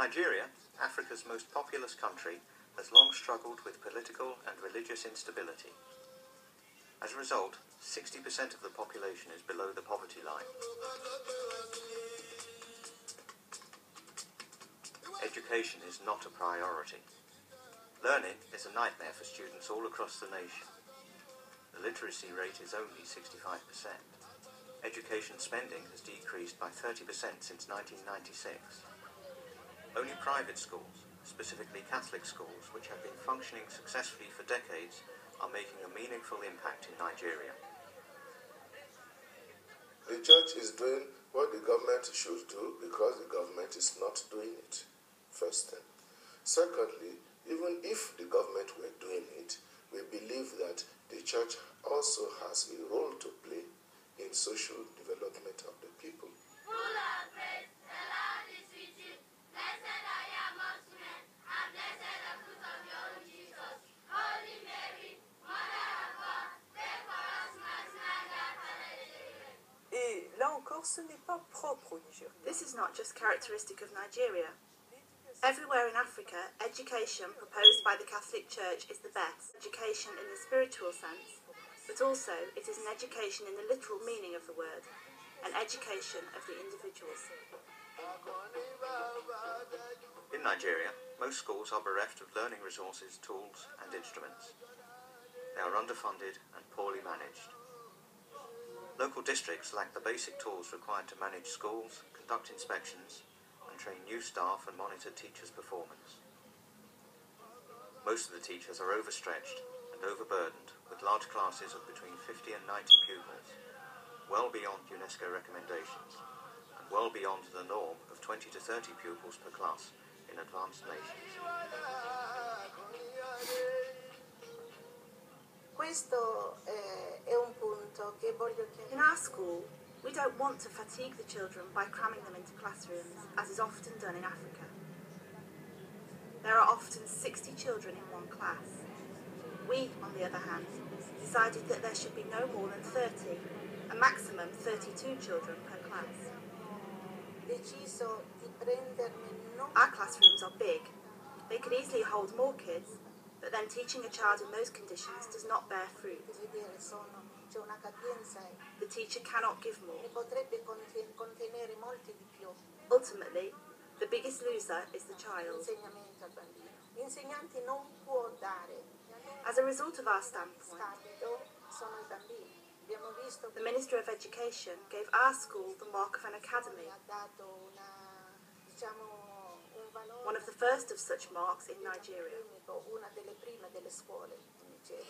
Nigeria, Africa's most populous country, has long struggled with political and religious instability. As a result, 60% of the population is below the poverty line. Education is not a priority. Learning is a nightmare for students all across the nation. The literacy rate is only 65%. Education spending has decreased by 30% since 1996. Only private schools, specifically Catholic schools, which have been functioning successfully for decades, are making a meaningful impact in Nigeria. The church is doing what the government should do because the government is not doing it, first thing. Secondly, even if the government were doing it, we believe that the church also has a role to play in social development of the people. Et là encore, ce n'est pas propre au Nigeria. This is not just characteristic of Nigeria. Everywhere in Africa, education proposed by the Catholic Church is the best. Education in the spiritual sense, but also it is an education in the literal meaning of the word, an education of the individuals. In Nigeria, most schools are bereft of learning resources, tools and instruments. They are underfunded and poorly managed. Local districts lack the basic tools required to manage schools, conduct inspections, and train new staff and monitor teachers' performance. Most of the teachers are overstretched and overburdened with large classes of between 50 and 90 pupils, well beyond UNESCO recommendations, and well beyond the norm of 20 to 30 pupils per class in advanced nations. Questo è un punto che voglio chiarire. In our school, we don't want to fatigue the children by cramming them into classrooms, as is often done in Africa. There are often 60 children in one class. We, on the other hand, decided that there should be no more than 30, a maximum 32 children per class. Deciso di prendermi non. Our classrooms are big. They could easily hold more kids, but then teaching a child in those conditions does not bear fruit. C'è una capienza. The teacher cannot give more. Ne potrebbe contenere molti di più. Ultimately, the biggest loser is the child. L'insegnamento al bambino. L'insegnante non può dare. As a result of our standpoint, sono i bambini. Abbiamo visto the Minister of Education gave our school the mark of an academy, ha dato un valore. one of the first of such marks in Nigeria. Una delle prime delle scuole in Nigeria.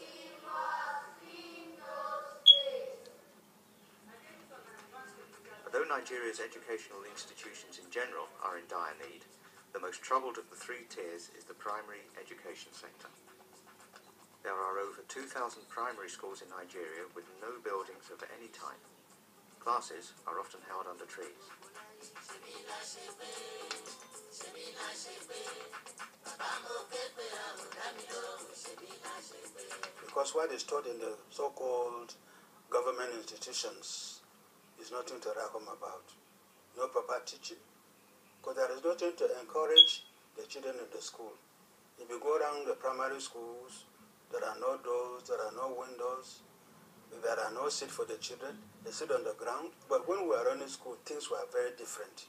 Although Nigeria's educational institutions in general are in dire need, the most troubled of the three tiers is the primary education sector. There are over 2,000 primary schools in Nigeria with no buildings of any type. Classes are often held under trees. Because what is taught in the so-called government institutions is nothing to reckon about. No proper teaching. Because there is nothing to encourage the children in the school. If you go around the primary schools, there are no doors, there are no windows, there are no seats for the children. They sit on the ground. But when we were running school, things were very different.